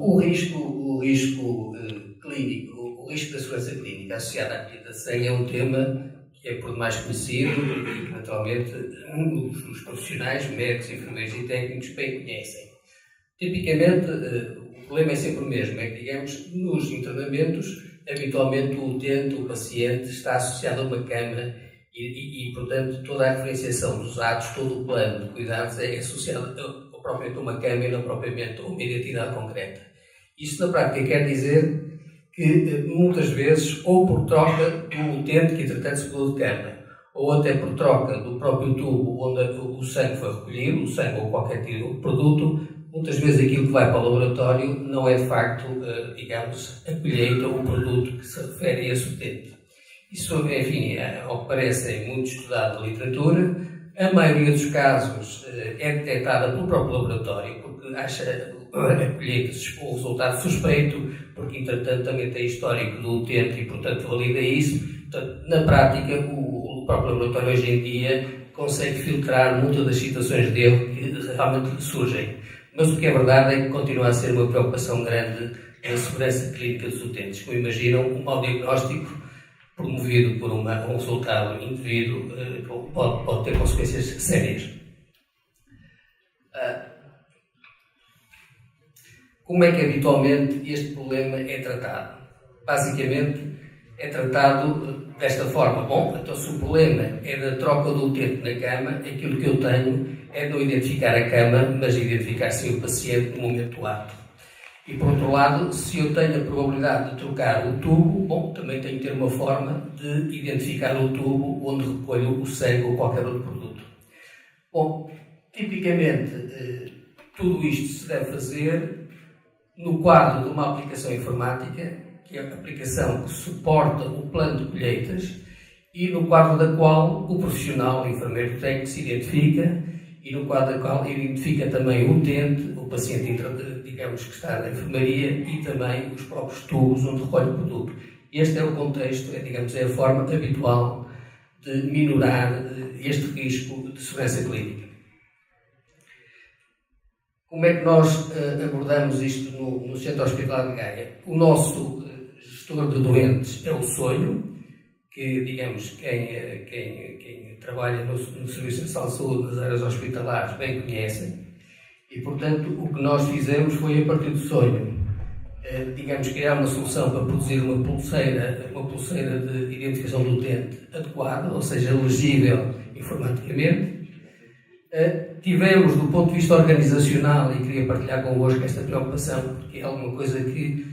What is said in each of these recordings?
O risco clínico, o risco da segurança clínica associado à colheita de sangue é um tema que é por demais conhecido e que, naturalmente, os profissionais, médicos, enfermeiros e técnicos bem conhecem. Tipicamente, o problema é sempre o mesmo, é que, digamos, nos internamentos, habitualmente o utente, o paciente, está associado a uma cama e, portanto, toda a referenciação dos atos, todo o plano de cuidados é associado propriamente a uma cama e não propriamente a uma identidade concreta. Isso, na prática, quer dizer que, muitas vezes, ou por troca do utente que, entretanto, se mudou de cama, ou até por troca do próprio tubo onde o sangue foi recolhido, o sangue ou qualquer tipo de produto, muitas vezes aquilo que vai para o laboratório não é, de facto, digamos, a colheita ou o produto que se refere a esse utente. Isso, enfim, ao que parece, é muito estudado na literatura. A maioria dos casos é detectada pelo próprio laboratório, porque acha a colheita o resultado suspeito, porque, entretanto, também tem histórico do utente e, portanto, valida isso. Portanto, na prática, o próprio laboratório hoje em dia consegue filtrar muitas das situações de erro que realmente surgem. Mas o que é verdade é que continua a ser uma preocupação grande a segurança clínica dos utentes. Como imaginam, um mau diagnóstico promovido por um resultado indevido pode ter consequências sérias. Como é que habitualmente este problema é tratado? Basicamente é tratado desta forma. Bom, então se o problema é da troca do utente na cama, aquilo que eu tenho é não identificar a cama, mas identificar sim o paciente no momento do ato. E, por outro lado, se eu tenho a probabilidade de trocar o tubo, bom, também tenho que ter uma forma de identificar o tubo onde recolho o sangue ou qualquer outro produto. Bom, tipicamente, tudo isto se deve fazer no quadro de uma aplicação informática, que é a aplicação que suporta o plano de colheitas e no quadro da qual o profissional, o enfermeiro técnico, se identifica e no quadro da qual identifica também o utente, o paciente, digamos, que está na enfermaria e também os próprios tubos onde recolhe o produto. Este é o contexto, digamos, é a forma habitual de minorar este risco de segurança clínica. Como é que nós abordamos isto no Centro Hospitalar de Gaia? O nosso gestor de doentes é o sonho, que, digamos, quem trabalha no Serviço Nacional de Saúde, nas áreas hospitalares, bem conhecem. E, portanto, o que nós fizemos foi, a partir do sonho, digamos, criar uma solução para produzir uma pulseira de identificação do utente adequada, ou seja, legível informaticamente. Tivemos, do ponto de vista organizacional, e queria partilhar convosco esta preocupação, porque é alguma coisa que,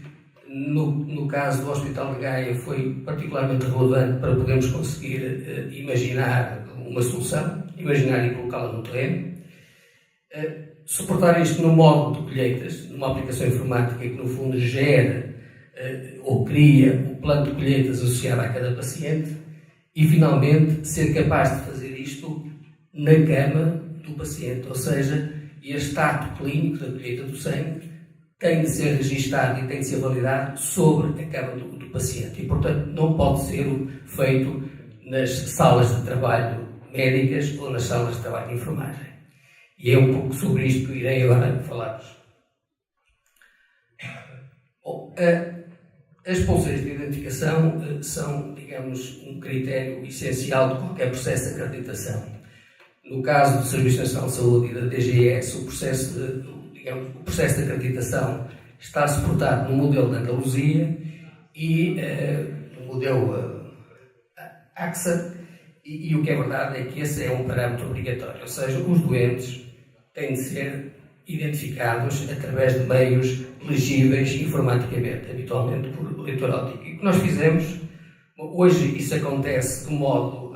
no caso do Hospital de Gaia, foi particularmente relevante para podermos conseguir imaginar uma solução, imaginar e colocá-la no terreno. Suportar isto no módulo de colheitas, numa aplicação informática que, no fundo, gera ou cria um plano de colheitas associado a cada paciente e, finalmente, ser capaz de fazer isto na cama do paciente, ou seja, este ato clínico da colheita do sangue tem de ser registado e tem de ser validado sobre a cama do paciente e, portanto, não pode ser feito nas salas de trabalho médicas ou nas salas de trabalho de enfermagem. E é um pouco sobre isto que irei agora falar-vos. Bom, as pulseiras de identificação são, digamos, um critério essencial de qualquer processo de acreditação. No caso do Serviço Nacional de Saúde e da DGS, o processo de acreditação está suportado no modelo de Andaluzia e no modelo AXA, e o que é verdade é que esse é um parâmetro obrigatório, ou seja, os doentes têm de ser identificados através de meios legíveis informaticamente, habitualmente por leitor óptico. E o que nós fizemos, hoje isso acontece de modo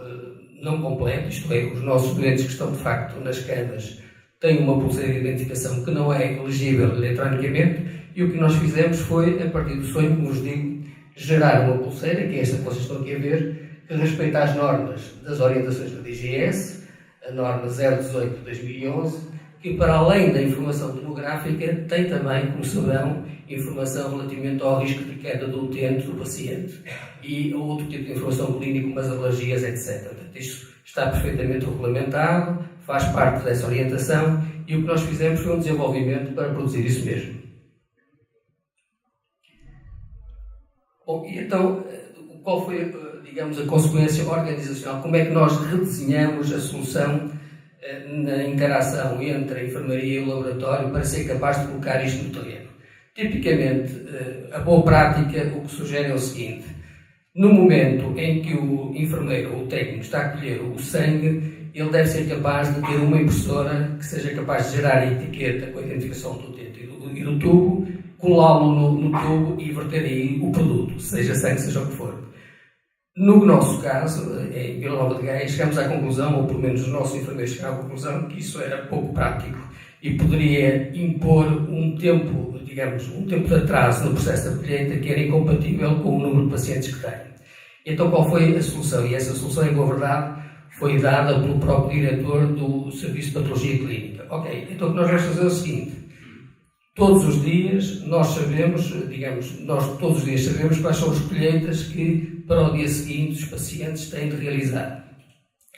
não completo, isto é, os nossos doentes que estão de facto nas camas têm uma pulseira de identificação que não é legível eletronicamente, e o que nós fizemos foi, a partir do sonho, como vos digo, gerar uma pulseira, que é esta que vocês estão aqui a ver, que respeita as normas das orientações da DGS, a norma 018 de 2011, que para além da informação demográfica tem também, como saberão, informação relativamente ao risco de queda do utente, do paciente, e outro tipo de informação clínica, como as alergias, etc. Portanto, isto está perfeitamente regulamentado, faz parte dessa orientação, e o que nós fizemos foi um desenvolvimento para produzir isso mesmo. Bom, e então, qual foi, digamos, a consequência organizacional? Como é que nós redesenhamos a solução na interação entre a enfermaria e o laboratório para ser capaz de colocar isto no terreno? Tipicamente, a boa prática o que sugere é o seguinte: no momento em que o enfermeiro ou o técnico está a colher o sangue, ele deve ser capaz de ter uma impressora que seja capaz de gerar a etiqueta com a identificação do utente e do tubo, colá-lo no tubo e verter aí o produto, seja sangue, seja o que for. No nosso caso, em Vila Nova de Gaia, chegamos à conclusão, ou pelo menos os nossos enfermeiros chegaram à conclusão, que isso era pouco prático e poderia impor um tempo, digamos, um tempo de atraso no processo da colheita que era incompatível com o número de pacientes que tem. Então, qual foi a solução? E essa solução, em boa verdade, foi dada pelo próprio diretor do Serviço de Patologia Clínica. Ok, então o que nós vamos fazer é o seguinte: todos os dias nós sabemos, digamos, nós todos os dias sabemos quais são as colheitas que para o dia seguinte os pacientes têm de realizar.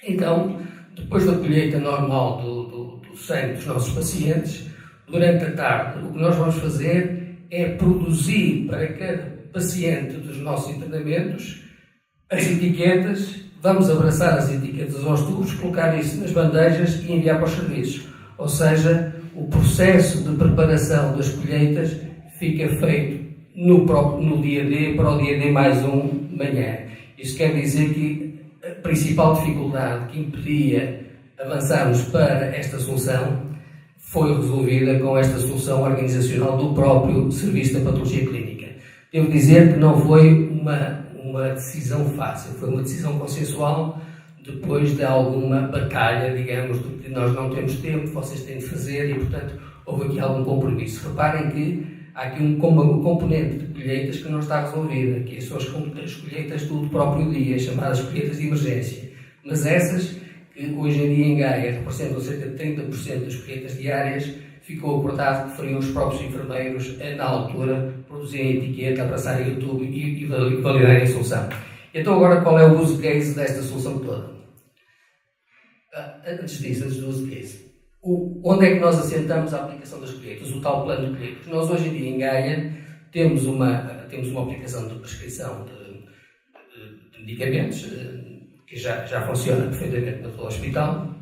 Então, depois da colheita normal do sangue dos nossos pacientes, durante a tarde, o que nós vamos fazer é produzir para cada paciente dos nossos internamentos as etiquetas, vamos abraçar as etiquetas aos tubos, colocar isso nas bandejas e enviar para os serviços. Ou seja, o processo de preparação das colheitas fica feito no dia D para o dia D mais um de manhã. Isso quer dizer que a principal dificuldade que impedia avançarmos para esta solução foi resolvida com esta solução organizacional do próprio Serviço da Patologia Clínica. Devo dizer que não foi uma decisão fácil, foi uma decisão consensual depois de alguma batalha, digamos, de que nós não temos tempo, vocês têm de fazer e, portanto, houve aqui algum compromisso. Reparem que há aqui um componente de colheitas que não está resolvida, que são as colheitas do próprio dia, chamadas colheitas de emergência. Mas essas, que hoje em dia em Gaia representam cerca de 30% das colheitas diárias, ficou acordado que fariam os próprios enfermeiros, na altura, produzirem a etiqueta, abraçarem o tubo e validarem a solução. Então, agora, qual é o use case desta solução toda? Antes do use case, onde é que nós assentamos a aplicação das colheitas, o tal plano de colheitas? Nós, hoje em dia, em Gaia, temos uma aplicação de prescrição de medicamentos, que já funciona perfeitamente no hospital,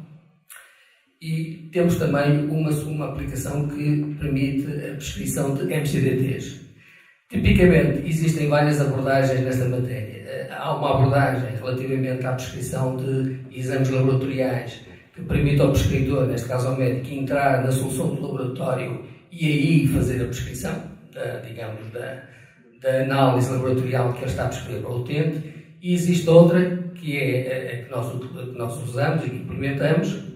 e temos também uma aplicação que permite a prescrição de MCDTs. Tipicamente, existem várias abordagens nesta matéria. Há uma abordagem relativamente à prescrição de exames laboratoriais que permite ao prescritor, neste caso ao médico, entrar na solução do laboratório e aí fazer a prescrição, da análise laboratorial que ele está a prescrever para o utente. E existe outra, que é a que nós usamos e que implementamos,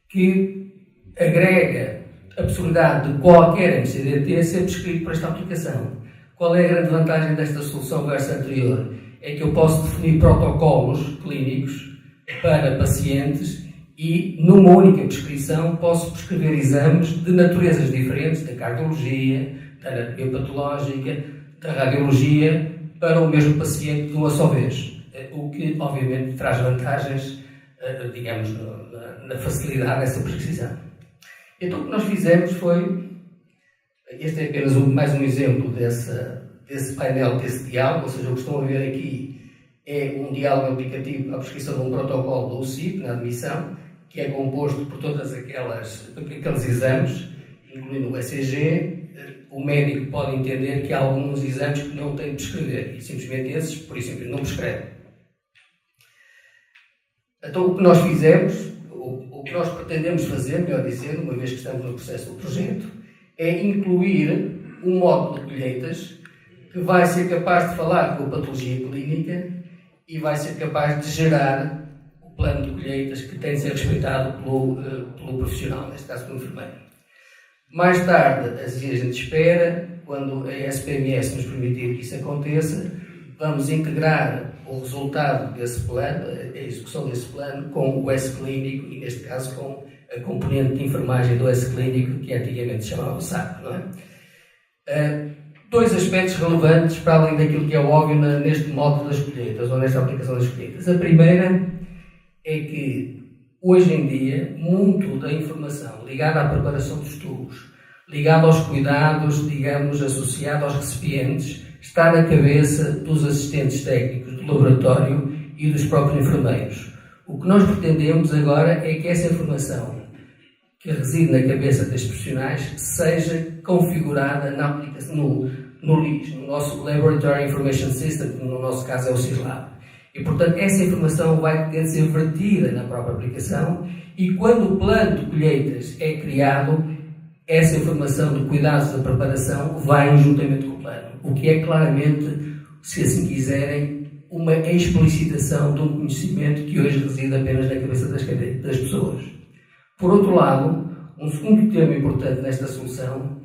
que agrega a possibilidade de qualquer MCDT ser prescrito para esta aplicação. Qual é a grande vantagem desta solução versus a anterior? É que eu posso definir protocolos clínicos para pacientes e, numa única prescrição, posso prescrever exames de naturezas diferentes, da cardiologia, da anatomia patológica, da radiologia, para o mesmo paciente de uma só vez. O que, obviamente, traz vantagens, digamos, na facilidade dessa prescrição. Então, o que nós fizemos foi, este é apenas mais um exemplo desse painel, desse diálogo, ou seja, o que estão a ver aqui é um diálogo aplicativo à prescrição de um protocolo do UCIP, na admissão, que é composto por todos aqueles exames, incluindo o ECG. O médico pode entender que há alguns exames que não tem de prescrever, e simplesmente esses, por isso, não prescreve. Então, o que nós fizemos, o que nós pretendemos fazer, melhor dizendo, uma vez que estamos no processo do projeto, é incluir um módulo de colheitas que vai ser capaz de falar com a patologia clínica e vai ser capaz de gerar o plano de colheitas que tem de ser respeitado pelo profissional, neste caso pelo enfermeiro. Mais tarde, as dias de espera, quando a SPMS nos permitir que isso aconteça, vamos integrar o resultado desse plano, a execução desse plano, com o S-Clínico e, neste caso, com a componente de enfermagem do S-Clínico, que antigamente se chamava SAP, não é? Dois aspectos relevantes para além daquilo que é óbvio neste módulo das colheitas, ou nesta aplicação das colheitas. A primeira é que, hoje em dia, muito da informação ligada à preparação dos tubos, ligado aos cuidados, digamos, associado aos recipientes, está na cabeça dos assistentes técnicos do laboratório e dos próprios enfermeiros. O que nós pretendemos agora é que essa informação que reside na cabeça destes profissionais seja configurada na aplicação, no LIS, no nosso Laboratory Information System, que no nosso caso é o CISLab. E, portanto, essa informação vai ter de ser vertida na própria aplicação e quando o plano de colheitas é criado, essa informação de cuidados da preparação vai juntamente com o plano, o que é claramente, se assim quiserem, uma explicitação de um conhecimento que hoje reside apenas na cabeça das pessoas. Por outro lado, um segundo tema importante nesta solução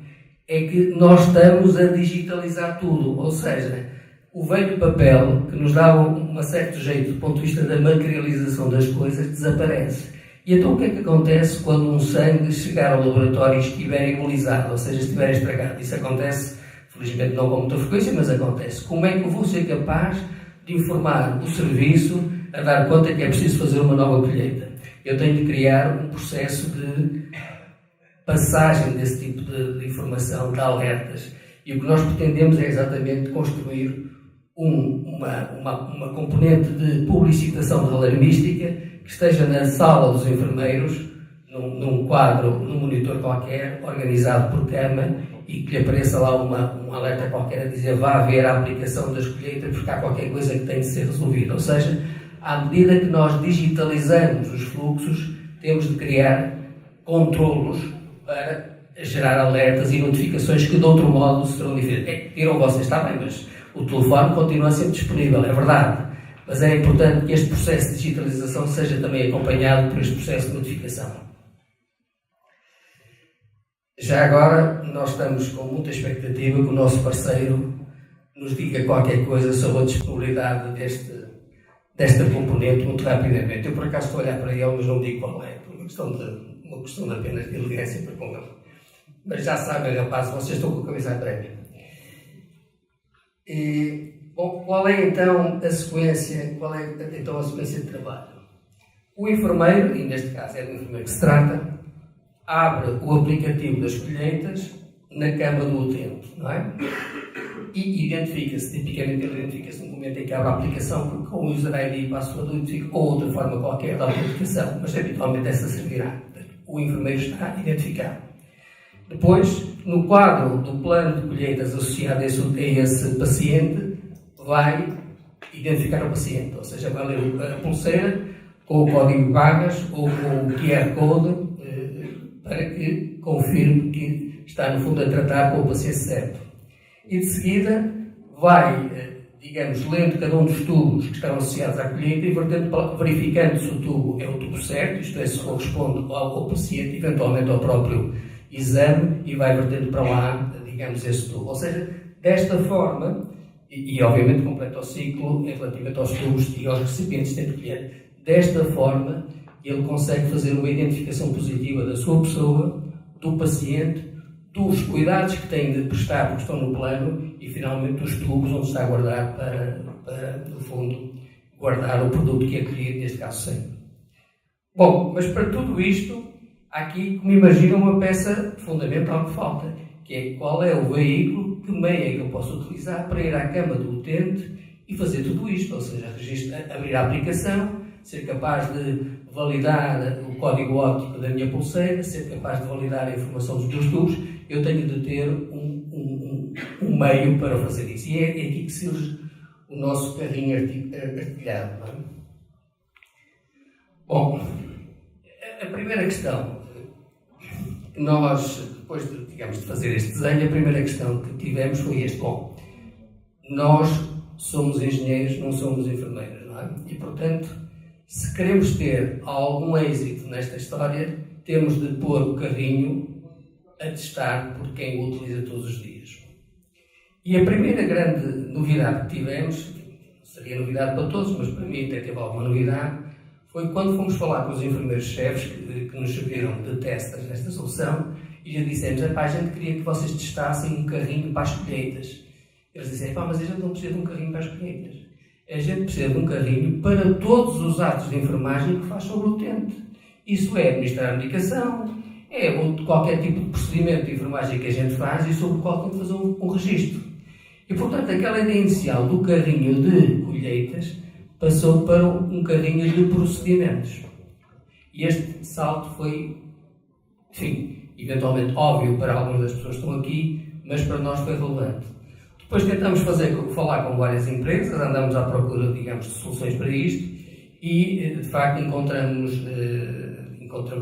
é que nós estamos a digitalizar tudo, ou seja, o velho papel que nos dá um certo jeito do ponto de vista da materialização das coisas desaparece. E então o que é que acontece quando um sangue chegar ao laboratório e estiver imobilizado, ou seja, estiver estragado? Isso acontece, felizmente não com muita frequência, mas acontece. Como é que eu vou ser capaz de informar o serviço a dar conta que é preciso fazer uma nova colheita? Eu tenho de criar um processo de passagem desse tipo de informação, de alertas. E o que nós pretendemos é exatamente construir uma componente de publicitação de alarmística que esteja na sala dos enfermeiros, num quadro, num monitor qualquer, organizado por cama, e que lhe apareça lá um alerta qualquer a dizer vá haver a aplicação das colheitas porque há qualquer coisa que tem de ser resolvida. Ou seja, à medida que nós digitalizamos os fluxos, temos de criar controlos para gerar alertas e notificações que de outro modo serão diferentes. Viram vocês, está bem, mas o telefone continua sempre disponível, é verdade. Mas é importante que este processo de digitalização seja também acompanhado por este processo de notificação. Já agora, nós estamos com muita expectativa que o nosso parceiro nos diga qualquer coisa sobre a disponibilidade desta componente muito rapidamente. Eu, por acaso, estou a olhar para ele, mas não digo qual é, por uma questão de apenas de elegância para com ele. Mas já sabem, rapazes, vocês estão com a cabeça a prémio. Bom, qual é então a sequência de trabalho? O enfermeiro, e neste caso é do enfermeiro que se trata, abre o aplicativo das colheitas na cama do utente, não é? E identifica-se, tipicamente ele identifica-se no momento em que abre a aplicação, porque com o user ID e password identifica ou outra forma qualquer da aplicação, mas habitualmente essa servirá. O enfermeiro está identificado. Depois, no quadro do plano de colheitas associado a esse paciente, vai identificar o paciente, ou seja, vai ler a pulseira com o código de barras ou com o QR Code para que confirme que está, no fundo, a tratar com o paciente certo. E, de seguida, vai, digamos, lendo cada um dos tubos que estão associados à colheita e verificando se o tubo é o tubo certo, isto é, se corresponde ao paciente, eventualmente ao próprio exame, e vai vertendo para lá, digamos, esse tubo. Ou seja, desta forma, e obviamente completa o ciclo relativamente aos tubos e aos recipientes de colheita. Desta forma, ele consegue fazer uma identificação positiva da sua pessoa, do paciente, dos cuidados que tem de prestar porque estão no plano e, finalmente, dos tubos onde está a guardar para, no fundo, guardar o produto que é colhido, neste caso, sangue. Bom, mas para tudo isto, há aqui, como imaginam, uma peça fundamental que falta, que é qual é o veículo, que meio é que eu posso utilizar para ir à cama do utente e fazer tudo isto, ou seja, abrir a aplicação, ser capaz de validar o código óptico da minha pulseira, ser capaz de validar a informação dos meus tubos. Eu tenho de ter um meio para fazer isso. E é aqui que surge o nosso carrinho artilhado. Não é? Bom, a primeira questão que nós, depois de fazer este desenho, a primeira questão que tivemos foi este. Bom, nós somos engenheiros, não somos enfermeiros, não é? E, portanto, se queremos ter algum êxito nesta história, temos de pôr o carrinho a testar por quem o utiliza todos os dias. E a primeira grande novidade que tivemos, seria novidade para todos, mas para mim até teve alguma novidade, foi quando fomos falar com os enfermeiros-chefes que nos serviram de testas nesta solução e já dissemos, a gente queria que vocês testassem um carrinho para as colheitas. Eles disseram, mas a gente não precisa de um carrinho para as colheitas. A gente precisa de um carrinho para todos os atos de enfermagem que faz sobre o utente. Isso é administrar a medicação, ou de qualquer tipo de procedimento de enfermagem que a gente faz e sobre o qual tem que fazer um registro. E, portanto, aquela ideia inicial do carrinho de colheitas passou para um carrinho de procedimentos. E este salto foi, enfim, eventualmente óbvio para algumas das pessoas que estão aqui, mas para nós foi relevante. Depois tentamos falar com várias empresas, andamos à procura, digamos, de soluções para isto e, de facto,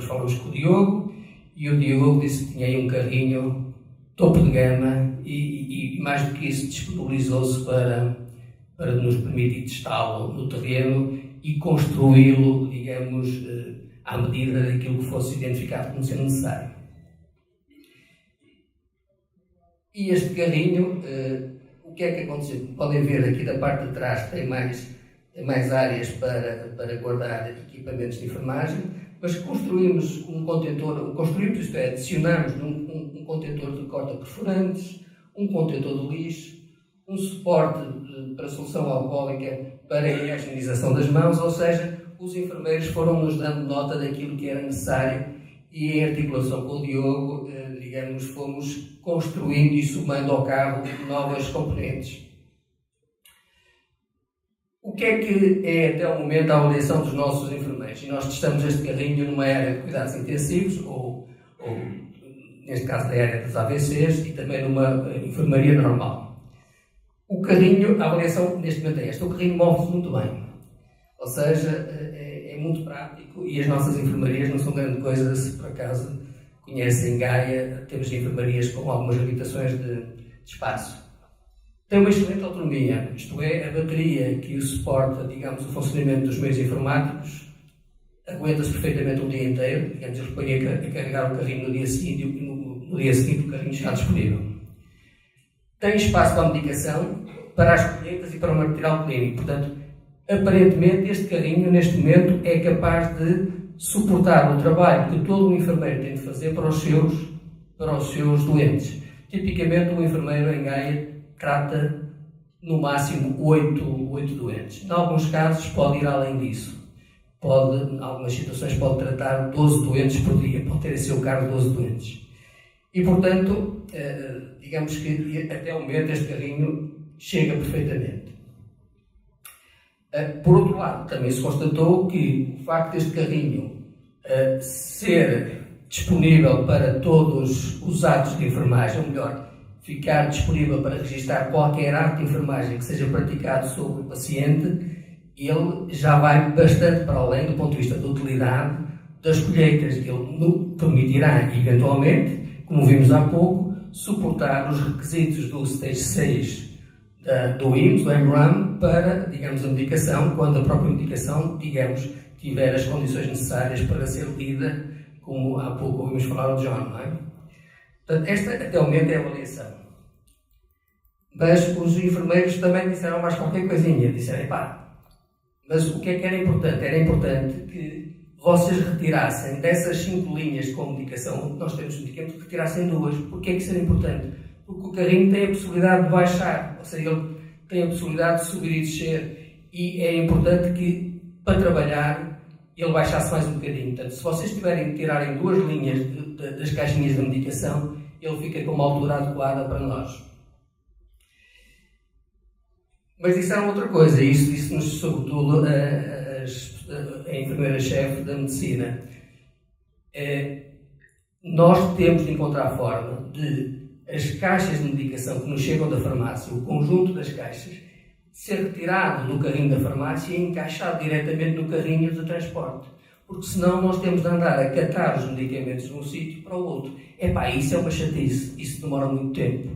falamos com o Diogo e o Diogo disse que tinha aí um carrinho topo de gama e mais do que isso, disponibilizou-se para nos permitir testá-lo no terreno e construí-lo, digamos, à medida daquilo que fosse identificado como sendo necessário. E este carrinho, o que é que aconteceu? Podem ver aqui da parte de trás tem mais áreas para guardar equipamentos de enfermagem, mas construímos isto é, adicionamos um contentor de corta-perfurantes, um contentor de lixo, um suporte para solução alcoólica para a higienização das mãos, ou seja, os enfermeiros foram-nos dando nota daquilo que era necessário e em articulação com o Diogo, digamos, fomos construindo e somando ao carro novas componentes. O que é até o momento a avaliação dos nossos enfermeiros? E nós testamos este carrinho numa área de cuidados intensivos, ou neste caso da área dos AVCs, e também numa enfermaria normal. O carrinho, a avaliação neste momento é esta: o carrinho move-se muito bem, ou seja, é muito prático e as nossas enfermarias não são grande coisa. Se por acaso conhecem Gaia, temos enfermarias com algumas limitações de espaço. Tem uma excelente autonomia, isto é, a bateria que o suporta, digamos, o funcionamento dos meios informáticos, aguenta-se perfeitamente um dia inteiro. Digamos, eu ponho a carregar o carrinho no dia seguinte e no dia seguinte o carrinho está disponível. Tem espaço para a medicação, para as colheitas e para o material clínico. Portanto, aparentemente este carrinho, neste momento, é capaz de suportar o trabalho que todo o enfermeiro tem de fazer para os seus doentes. Tipicamente, o enfermeiro em Gaia trata no máximo 8 doentes. Em alguns casos pode ir além disso. Em algumas situações pode tratar 12 doentes por dia, pode ter a seu cargo 12 doentes. E, portanto, digamos que até o momento este carrinho chega perfeitamente. Por outro lado, também se constatou que o facto deste carrinho ser disponível para todos os atos de enfermagem, ou melhor, ficar disponível para registrar qualquer ato de enfermagem que seja praticado sobre o paciente, ele já vai bastante para além do ponto de vista da utilidade das colheitas. Ele permitirá, eventualmente, como vimos há pouco, suportar os requisitos do Stage 6 do IMS, do MRAM, para, digamos, a medicação, quando a própria medicação, digamos, tiver as condições necessárias para ser lida, como há pouco ouvimos falar do John, não é? Portanto, esta até o momento é a avaliação. Mas os enfermeiros também disseram mais qualquer coisinha. Disseram, mas o que é que era importante? Era importante que vocês retirassem dessas 5 linhas com medicação, onde nós temos medicamentos, retirassem 2. Porquê é que isso era importante? Porque o carrinho tem a possibilidade de baixar, ou seja, ele tem a possibilidade de subir e descer. E é importante que, para trabalhar, ele baixasse mais um bocadinho. Portanto, se vocês tiverem de tirarem 2 linhas das caixinhas de medicação, ele fica com uma altura adequada para nós. Mas disseram outra coisa, e isso disse-nos sobretudo a enfermeira-chefe da medicina. Nós temos de encontrar forma de as caixas de medicação que nos chegam da farmácia, o conjunto das caixas, ser retirado do carrinho da farmácia e encaixado diretamente no carrinho de transporte. Porque senão nós temos de andar a catar os medicamentos de um sítio para o outro. Isso é uma chatice, isso demora muito tempo.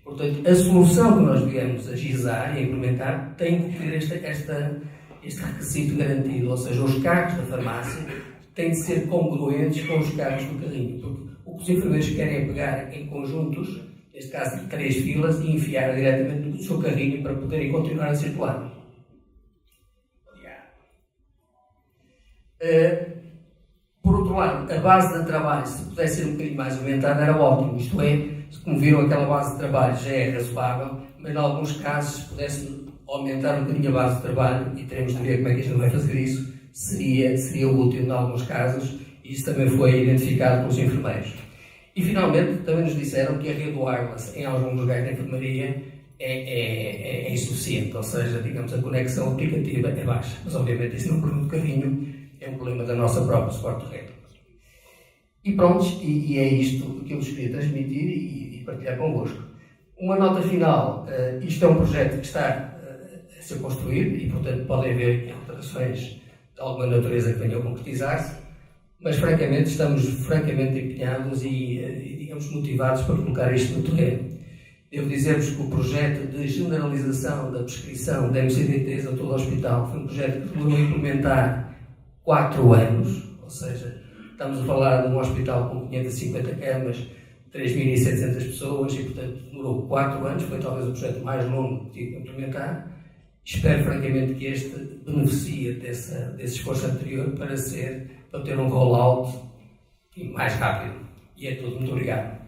Portanto, a solução que nós viemos a gizar e a implementar tem que ter este requisito garantido, ou seja, os carros da farmácia têm de ser congruentes com os carros do carrinho. Porque o que os enfermeiros querem é pegar em conjuntos, neste caso de 3 filas, e enfiar diretamente no seu carrinho para poderem continuar a circular. Por outro lado, a base de trabalho, se pudesse ser um bocadinho mais aumentada, era ótimo. Isto é, como viram, aquela base de trabalho já é razoável, mas em alguns casos, se pudesse aumentar um bocadinho a base de trabalho, e teremos de ver como é que a gente vai fazer isso, seria útil em alguns casos, e Isso também foi identificado pelos enfermeiros. E, finalmente, também nos disseram que a rede wireless em alguns lugares da enfermaria é insuficiente, ou seja, digamos, a conexão aplicativa é baixa. Mas, obviamente, isso não por um bocadinho é um problema da nossa própria suporte de rede. E pronto, e é isto que eu vos queria transmitir e partilhar convosco. Uma nota final, isto é um projeto que está a ser construído e, portanto, podem ver alterações de alguma natureza que venham a concretizar-se, mas, francamente, estamos francamente empenhados e digamos, motivados para colocar isto no terreno. Devo dizer-vos que o projeto de generalização da prescrição de MCDTs a todo o hospital foi um projeto que demorou a implementar 4 anos, ou seja, estamos a falar de um hospital com 550 camas, 3.700 pessoas e, portanto, demorou 4 anos, foi talvez o projeto mais longo que tive a implementar. Espero, francamente, que este beneficie desse esforço anterior para ter um rollout mais rápido. E é tudo. Muito obrigado.